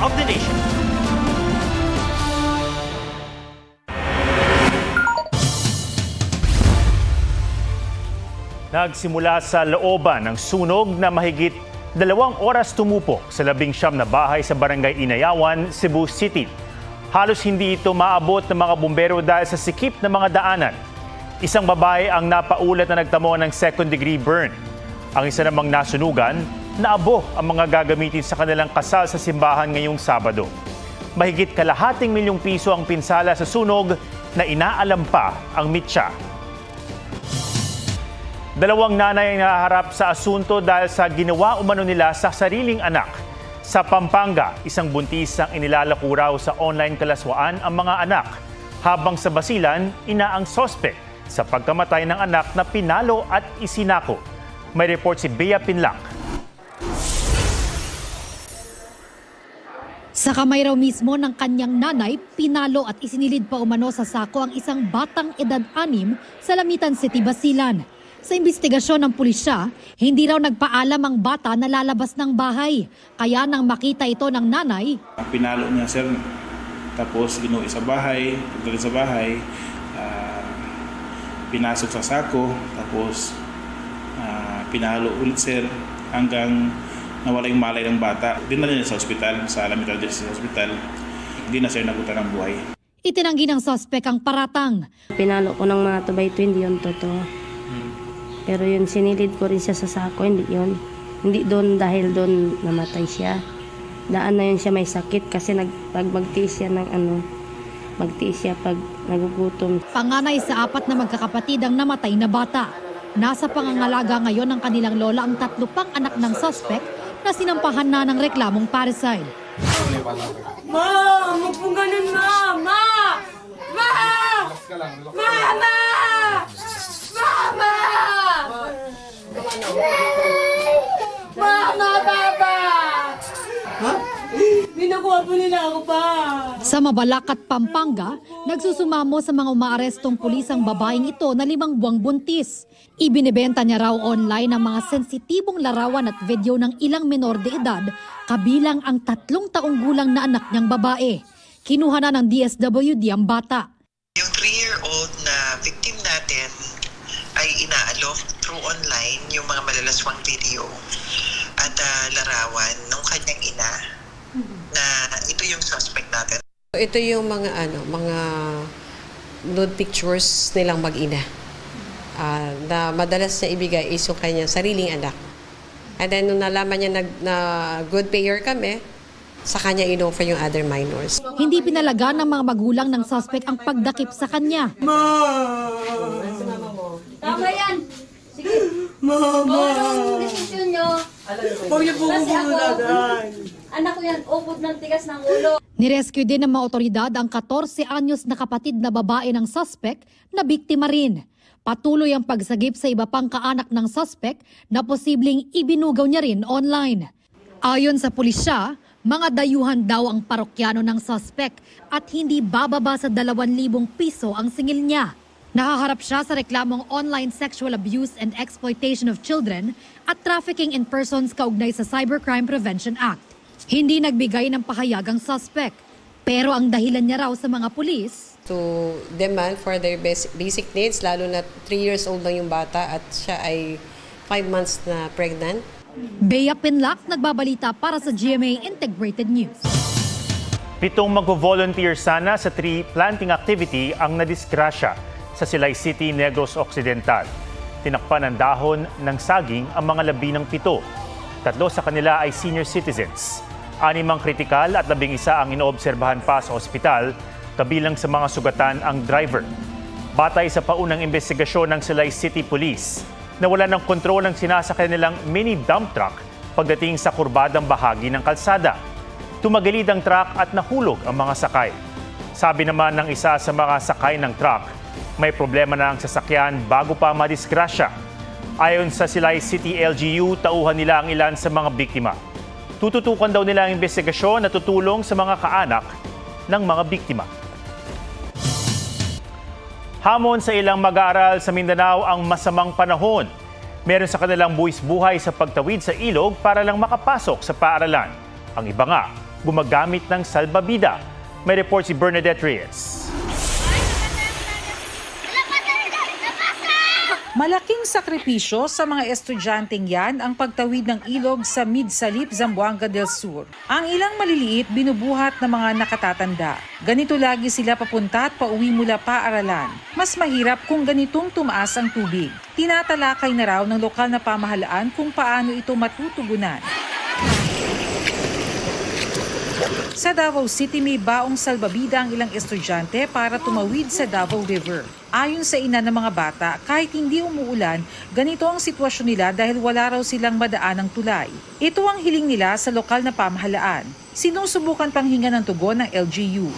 of the nation. Nagsimula sa looban ng sunog na mahigit 2 oras tumupok sa 19 na bahay sa Barangay Inayawan, Cebu City. Halos hindi ito maabot ng mga bumbero dahil sa sikip na mga daanan. Isang babae ang napaulat na nagtamo ng second-degree burn. Ang isa namang nasunugan, naabo ang mga gagamitin sa kanilang kasal sa simbahan ngayong Sabado. Mahigit ₱250,000 ang pinsala sa sunog na inaalam pa ang mitya. 2 nanay ang naharap sa asunto dahil sa ginawa umano nila sa sariling anak. Sa Pampanga, isang buntis ang inilalako raw sa online kalaswaan ang mga anak. Habang sa Basilan, inaang sospek sa pagkamatay ng anak na pinalo at isinako. May report si Bea Pinlac. Sa kamay raw mismo ng kanyang nanay, pinalo at isinilid pa umano sa sako ang isang batang edad 6 sa Lamitan City, Basilan. Sa investigasyon ng pulisya, hindi raw nagpaalam ang bata na lalabas ng bahay. Kaya nang makita ito ng nanay, pinalo niya sir, tapos inuwi sa bahay, pagdating sa bahay, pinasok sa sako, tapos pinalo ulit sir hanggang nawala yung malay ng bata. Dinala niya sa ospital, sa Lamitan District Hospital. Hindi na sir nagutan ng buhay. Itinanggi ng sospek ang paratang. Pinalo ko ng mga tubay ito, hindi yun totoo. Pero yun, sinilid ko rin siya sa sako, hindi yun. Hindi doon dahil doon namatay siya. Daan na yun siya may sakit kasi pag magtiis siya ng magtiis siya pag nagugutom. Panganay sa 4 na magkakapatid ang namatay na bata. Nasa pangangalaga ngayon ng kanilang lola ang 3 pang anak ng suspect na sinampahan na ng reklamong parricide. Ma! Huwag pong ganun, ma! Ma! Ma! Mama! Mama! Mama, Papa! Ha? Binakuha po nila ako pa. Sa Mabalacat, Pampanga, nagsusumamo sa mga umaarestong pulis ang babaeng ito na 5 buwang buntis. Ibinebenta niya raw online ang mga sensitibong larawan at video ng ilang menor de edad, kabilang ang 3 taong gulang na anak niyang babae. Kinuha na ng DSWD ang bata. Yung 3-year-old na victim natin ay inaalok through online yung mga malalaswang video at larawan ng kanyang ina na ito yung suspect natin. Ito yung mga mga nude pictures nilang mag-ina na madalas niya ibigay is yung kanyang sariling anak. And then nung nalaman niya na good payer kami, sa kanya inoffer yung other minors. Hindi pinalaga ng mga magulang ng suspect ang pagdakip sa kanya. Tama yan! Sige! Mama! Anong desisyon nyo? Huwag niyo po dadaan. Anak ko yan, upod ng tigas ng ulo. Nirescue din ng mga otoridad ang 14 anyos na kapatid na babae ng suspect na biktima rin. Patuloy ang pagsagip sa iba pang kaanak ng suspect na posibleng ibinugaw niya rin online. Ayon sa pulisya, mga dayuhan daw ang parokyano ng suspect at hindi bababa sa 2,000 piso ang singil niya. Nakaharap siya sa reklamong online sexual abuse and exploitation of children at trafficking in persons kaugnay sa Cybercrime Prevention Act. Hindi nagbigay ng pahayag ang suspect, pero ang dahilan niya raw sa mga pulis to demand for their basic needs, lalo na 3 years old lang yung bata at siya ay 5 months na pregnant. Bea Pinlac, nagbabalita para sa GMA Integrated News. 7 magvo-volunteer sana sa tree planting activity ang nadisgrasya sa Silay City, Negros Occidental. Tinakpan ng dahon ng saging ang mga labi ng 7. 3 sa kanila ay senior citizens. 6 ang kritikal at 11 ang inoobserbahan pa sa ospital, kabilang sa mga sugatan ang driver. Batay sa paunang investigasyon ng Silay City Police, nawala ng kontrol ang sinasakyan nilang mini dump truck pagdating sa kurbadang bahagi ng kalsada. Tumagilid ang truck at nahulog ang mga sakay. Sabi naman ng isa sa mga sakay ng truck, may problema na ang sasakyan bago pa madisgrasya. Ayon sa Silay City LGU, tauhan nila ang ilan sa mga biktima. Tututukan daw nila ang investigasyon na tutulong sa mga kaanak ng mga biktima. Hamon sa ilang mag-aaral sa Mindanao ang masamang panahon. Meron sa kanilang buwis buhay sa pagtawid sa ilog para lang makapasok sa paaralan. Ang iba nga, gumagamit ng salbabida. May report si Bernadette Reyes. Malaking sakripisyo sa mga estudyanteng yan ang pagtawid ng ilog sa Midsalip, Zamboanga del Sur. Ang ilang maliliit binubuhat ng mga nakatatanda. Ganito lagi sila papunta at pauwi mula paaralan. Mas mahirap kung ganitong tumaas ang tubig. Tinatalakay na raw ng lokal na pamahalaan kung paano ito matutugunan. Sa Davao City, may baong salbabida ang ilang estudyante para tumawid sa Davao River. Ayon sa ina ng mga bata, kahit hindi umuulan, ganito ang sitwasyon nila dahil wala raw silang madaan ng tulay. Ito ang hiling nila sa lokal na pamahalaan. Sinusubukan pang hinga ng tugon ng LGU.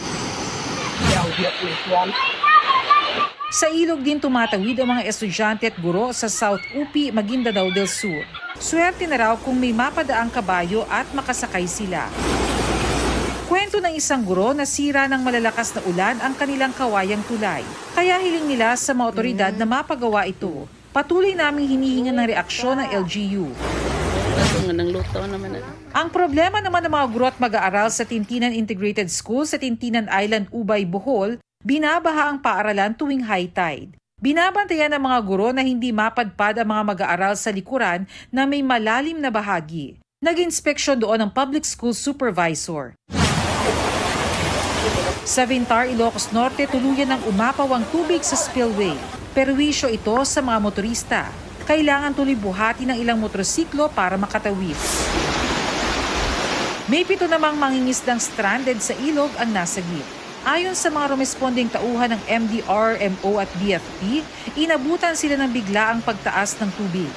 Sa ilog din tumatawid ang mga estudyante at guro sa South UP, Maguindanao del Sur. Swerte na raw kung may mapadaang kabayo at makasakay sila. Kwento ng isang guro na sira ng malalakas na ulan ang kanilang kawayang tulay. Kaya hiling nila sa mga otoridad na mapagawa ito. Patuloy naming hinihingan ng reaksyon ng LGU. Ang problema naman ng mga guro at mag-aaral sa Tintinan Integrated School sa Tintinan Island, Ubay, Bohol, binabaha ang paaralan tuwing high tide. Binabantayan ng mga guro na hindi mapadpad ang mga mag-aaral sa likuran na may malalim na bahagi. Nag-inspeksyon doon ang public school supervisor. Sa Vintar, Ilocos Norte, tuluyan ng umapaw ang tubig sa spillway. Perwisyo ito sa mga motorista. Kailangan tuloy buhati ng ilang motorsiklo para makatawid. May 7 namang mangingisdang stranded sa ilog ang nasagip. Ayon sa mga rumesponding tauhan ng MDR, MO at BFP, inabutan sila ng biglaang pagtaas ng tubig.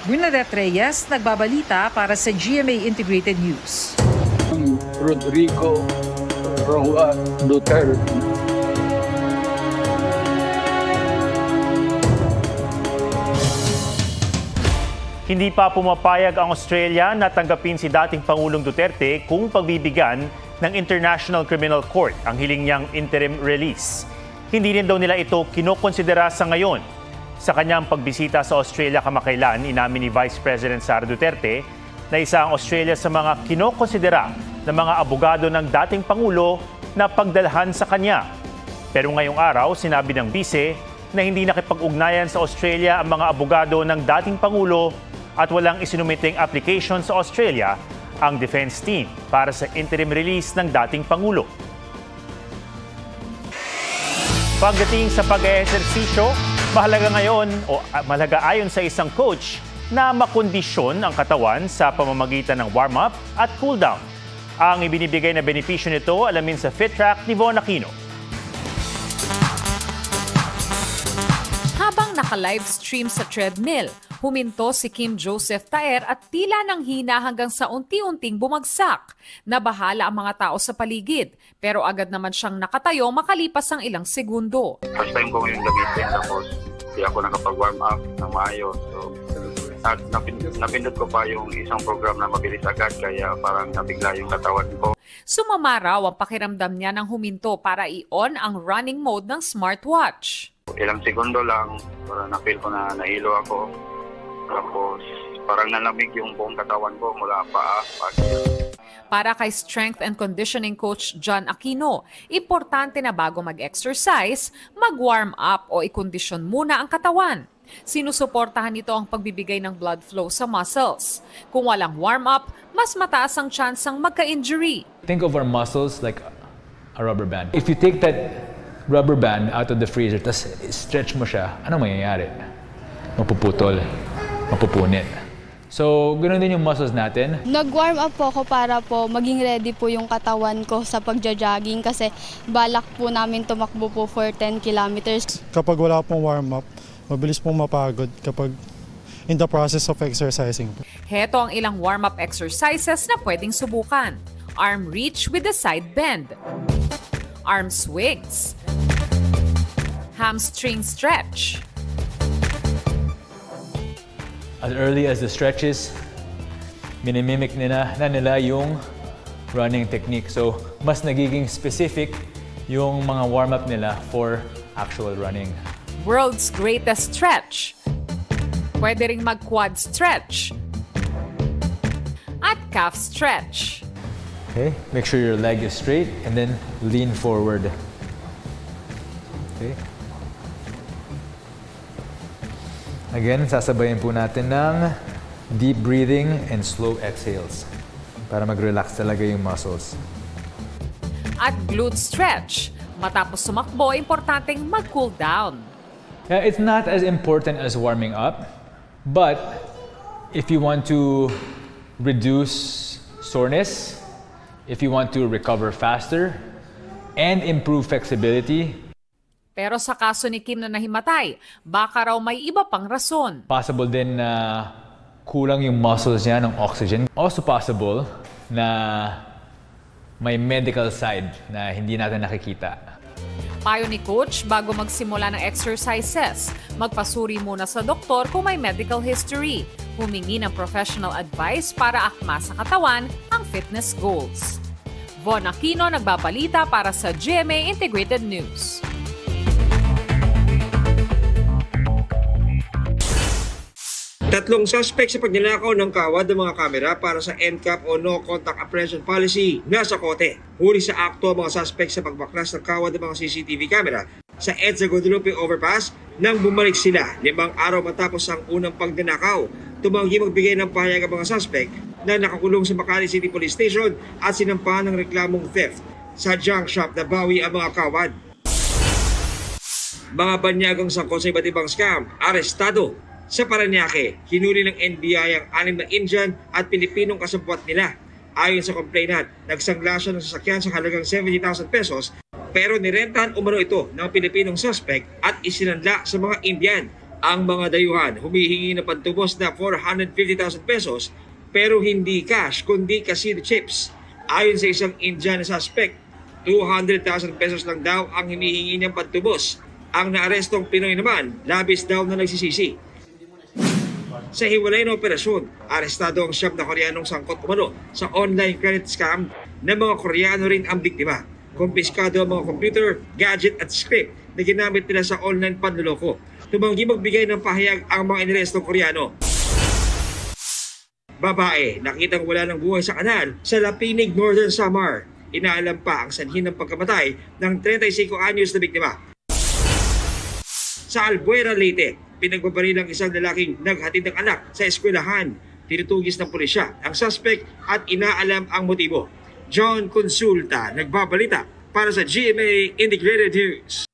Bernadette Reyes, nagbabalita para sa GMA Integrated News. Rodrigo Roa Duterte. Hindi pa pumapayag ang Australia na tanggapin si dating Pangulong Duterte kung pagbibigyan ng International Criminal Court ang hiling niyang interim release. Hindi rin daw nila ito kinokonsidera sa ngayon. Sa kanyang pagbisita sa Australia kamakailan, inamin ni Vice President Sara Duterte na isa ang Australia sa mga kinokonsidera ng mga abogado ng dating Pangulo na pagdalhan sa kanya. Pero ngayong araw, sinabi ng bise na hindi nakipag-ugnayan sa Australia ang mga abogado ng dating Pangulo at walang isinumiting application sa Australia ang defense team para sa interim release ng dating Pangulo. Pagdating sa pag-eehersisyo, mahalaga ayon sa isang coach na makondisyon ang katawan sa pamamagitan ng warm-up at cool-down. Ang ibinibigay na benepisyo nito alamin sa Fit Track ni Von Aquino. Habang naka-livestream sa treadmill, huminto si Kim Joseph Taer at tila nang hina hanggang sa unti-unting bumagsak. Nabahala ang mga tao sa paligid, pero agad naman siyang nakatayo makalipas ang ilang segundo. First time ko yung gamitin, tapos di ako nakapag-warm up ng maayos. So, at napindot ko pa yung isang program na mabilis agad, kaya parang nabigla yung katawan ko. Sumama raw ang pakiramdam niya nang huminto para i-on ang running mode ng smartwatch. Ilang segundo lang, parang na-feel ko na nahilo ako. Tapos parang nalamig yung buong katawan ko mula paa. Para kay strength and conditioning coach John Aquino, importante na bago mag-exercise, mag-warm up o i-kondisyon muna ang katawan. Sinusuportahan nito ang pagbibigay ng blood flow sa muscles. Kung walang warm up, mas mataas ang tsansang magka-injury. Think of our muscles like a rubber band. If you take that rubber band out of the freezer, tas stretch mo siya, ano mangyayari? Mapuputol, mapupunit. So, ganoon din yung muscles natin. Nag-warm up po ako para po maging ready po yung katawan ko sa pagja-jogging kasi balak po namin tumakbo po for 10 kilometers. Kapag wala pong warm up, mabilis pong mapagod kapag in the process of exercising. Heto ang ilang warm-up exercises na pwedeng subukan. Arm reach with the side bend. Arm swings. Hamstring stretch. As early as the stretches, minimimic nila yung running technique. So, mas nagiging specific yung mga warm-up nila for actual running. World's greatest stretch. Pwede ring mag-quad stretch. At calf stretch. Okay, make sure your leg is straight and then lean forward. Okay. Again, sasabayin po natin ng deep breathing and slow exhales para mag-relax talaga yung muscles. At glute stretch. Matapos sumakbo, importanteng mag-cool down. Yeah, it's not as important as warming up, but if you want to reduce soreness, if you want to recover faster, and improve flexibility. Pero sa kaso ni Kim na nahimatay, baka raw may iba pang rason. Possible din na kulang yung muscles niya ng oxygen. Also possible na may medical side na hindi natin nakikita. Payo ni Coach, bago magsimula ng exercises, magpasuri muna sa doktor kung may medical history. Humingi ng professional advice para akma sa katawan ang fitness goals. Von Aquino nagbabalita para sa GMA Integrated News. Tatlong suspect sa pagnanakaw ng kawad ng mga kamera para sa NCAP o No Contact Apprehension Policy nasa kote. Huli sa akto ang mga suspect sa pagbaklas ng kawad ng mga CCTV camera sa EDSA Guadalupe Overpass nang bumalik sila 5 araw matapos ang unang pagnanakaw. Tumanggi magbigay ng pahayag ang mga suspect na nakakulong sa Makati City Police Station at sinampahan ng reklamong theft sa junk shop na bawi ang mga kawad. Mga banyagang sangkot sa iba't ibang scam, arestado. Sa Parañaque, hinuli ng NBI ang 6 na Indian at Pilipinong kasabwat nila. Ayon sa complainant, nagsangla siya ng sasakyan sa halagang 70,000 pesos pero nirentahan umano ito ng Pilipinong suspect at isinanla sa mga Indian. Ang mga dayuhan humihingi ng pantubos na 450,000 pesos pero hindi cash kundi casino chips. Ayon sa isang Indian na suspect, 200,000 pesos lang daw ang hinihingi niyang pantubos. Ang naarestong Pinoy naman, labis daw na nagsisisi. Sa hiwalay na operasyon, arestado ang 7 na Koreanong sangkot umano sa online credit scam na mga Koreano rin ang biktima. Kumpiskado ang mga computer, gadget at script na ginamit nila sa online panloloko. Tumanggi magbigay ng pahayag ang mga inarestong Koreano. Babae, nakitang wala ng buhay sa kanal sa Lapinig, Northern Samar. Inaalam pa ang sanhin ng pagkamatay ng 35 anyos na biktima. Sa Albuera, Leyte, pinagbabaril ang isang lalaking naghatid ng anak sa eskwelahan. Tinutugis ng pulisya ang suspect at inaalam ang motibo. John Consulta, nagbabalita para sa GMA Integrated News.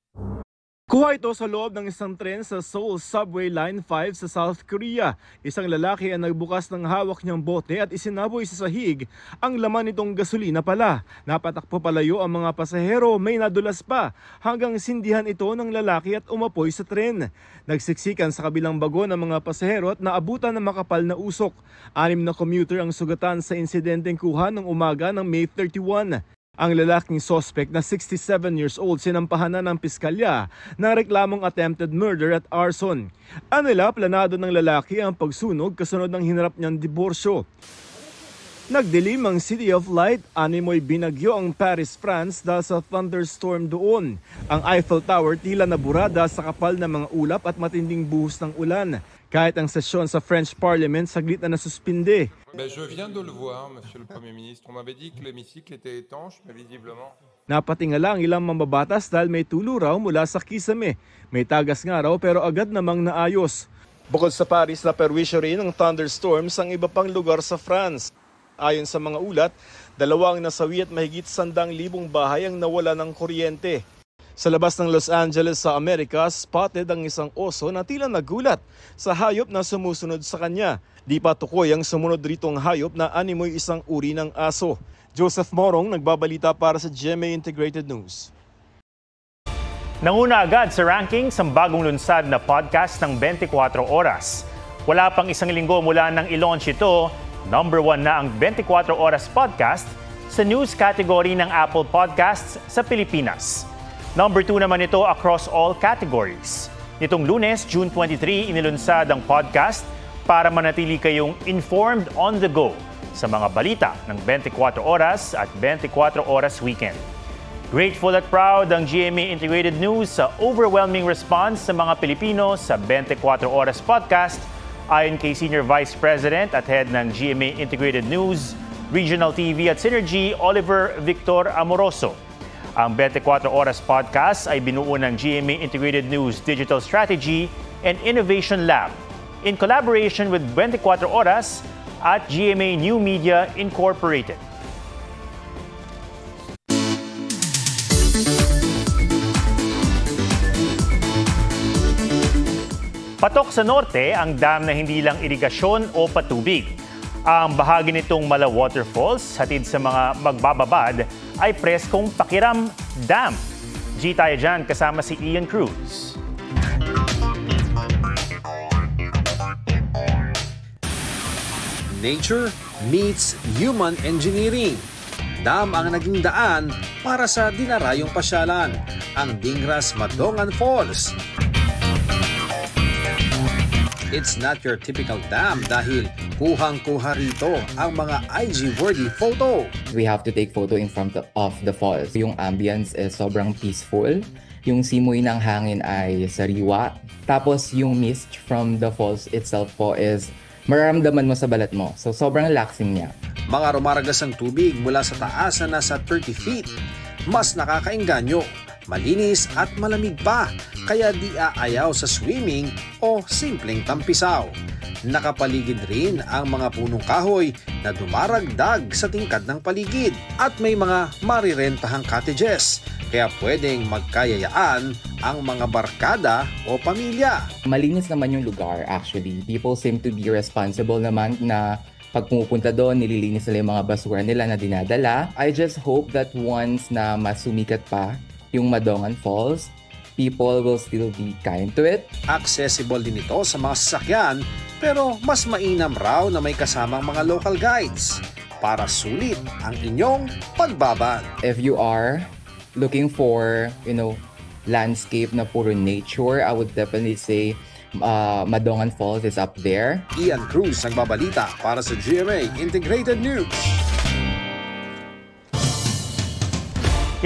Kuha ito sa loob ng isang tren sa Seoul Subway Line 5 sa South Korea. Isang lalaki ang nagbukas ng hawak niyang bote at isinaboy sa sahig. Ang laman nitong gasolina pala. Napatakpo palayo ang mga pasahero, may nadulas pa hanggang sindihan ito ng lalaki at umapoy sa tren. Nagsiksikan sa kabilang bagon ang mga pasahero at naabutan ng makapal na usok. 6 na commuter ang sugatan sa insidenteng kuha ng umaga ng May 31. Ang lalaking suspect na 67 years old sinampahan na ng piskalya ng reklamong attempted murder at arson. Anila, planado ng lalaki ang pagsunog kasunod ng hinarap niyang diborsyo. Nagdilim ang City of Light, animoy binagyo ang Paris, France dahil sa thunderstorm doon. Ang Eiffel Tower tila naburada sa kapal ng mga ulap at matinding buhos ng ulan. Kahit ang sesyon sa French Parliament saglit na nasuspinde. Je viens de le voir, Monsieur le Premier Ministre. On m'avait dit que l'hémicycle était étanche, mais visiblement. Napatingala ang ilang mambabatas dahil may tulo raw mula sa kisame. May tagas nga raw pero agad namang naayos. Bukod sa Paris, naperwisyo rin ng thunderstorms ang iba pang lugar sa France. Ayon sa mga ulat, 2 ang nasawi at mahigit 100,000 bahay ang nawala ng kuryente. Sa labas ng Los Angeles sa Amerika, spotted ang isang oso na tila nagulat sa hayop na sumusunod sa kanya. Di pa tukoy ang sumunod ritong hayop na animoy isang uri ng aso. Joseph Morong nagbabalita para sa GMA Integrated News. Nanguna agad sa rankings ang bagong lunsad na podcast ng 24 Oras. Wala pang isang linggo mula nang i-launch ito, number 1 na ang 24 Oras podcast sa news category ng Apple Podcasts sa Pilipinas. Number 2 naman ito across all categories. Nitong Lunes, June 23, inilunsad ang podcast para manatili kayong informed on the go sa mga balita ng 24 Oras at 24 Oras Weekend. Grateful at proud ang GMA Integrated News sa overwhelming response sa mga Pilipino sa 24 Oras podcast ayon kay Senior Vice President at Head ng GMA Integrated News, Regional TV at Synergy, Oliver Victor Amoroso. Ang 24 Oras Podcast ay binuo ng GMA Integrated News Digital Strategy and Innovation Lab in collaboration with 24 Oras at GMA New Media Incorporated. Patok sa norte ang dam na hindi lang irigasyon o patubig. Ang bahagi nitong Mala Waterfalls, hatid sa mga magbababad, ay preskong Pakiram Dam. G tayo dyan kasama si Ian Cruz. Nature meets human engineering. Dam ang naging daan para sa dinarayong pasyalan, ang Dingras Madongan Falls. It's not your typical dam dahil kuhang-kuha rito ang mga IG-worthy photo. We have to take photo in front of the falls. Yung ambience is sobrang peaceful. Yung simoy ng hangin ay sariwa. Tapos yung mist from the falls itself po is mararamdaman mo sa balat mo. So sobrang relaxing niya. Mga rumaragas ang tubig mula sa taas na nasa 30 feet. Mas nakakainganyo, malinis at malamig pa, kaya di aayaw sa swimming o simpleng tampisaw. Nakapaligid rin ang mga punong kahoy na dumaragdag sa tingkad ng paligid at may mga marirentahang cottages, kaya pwedeng magkayayaan ang mga barkada o pamilya. Malinis naman yung lugar actually. People seem to be responsible naman na pag pumupunta doon, nililinis nila yung mga basura nila na dinadala. I just hope that once na masumikat pa yung Madongan Falls, people will still be kind to it. Accessible din ito sa mga sasakyan, pero mas mainam raw na may kasamang mga local guides para sulit ang inyong pagbabad. If you are looking for, landscape na puro nature, I would definitely say Madongan Falls is up there. Ian Cruz nagbabalita para sa GMA Integrated News.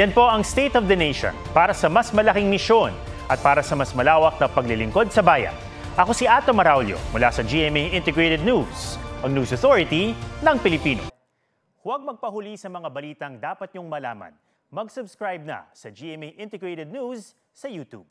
Yan po ang State of the Nation para sa mas malaking misyon at para sa mas malawak na paglilingkod sa bayan. Ako si Ato Maraulio mula sa GMA Integrated News, ang News Authority ng Pilipino. Huwag magpahuli sa mga balitang dapat niyong malaman. Mag-subscribe na sa GMA Integrated News sa YouTube.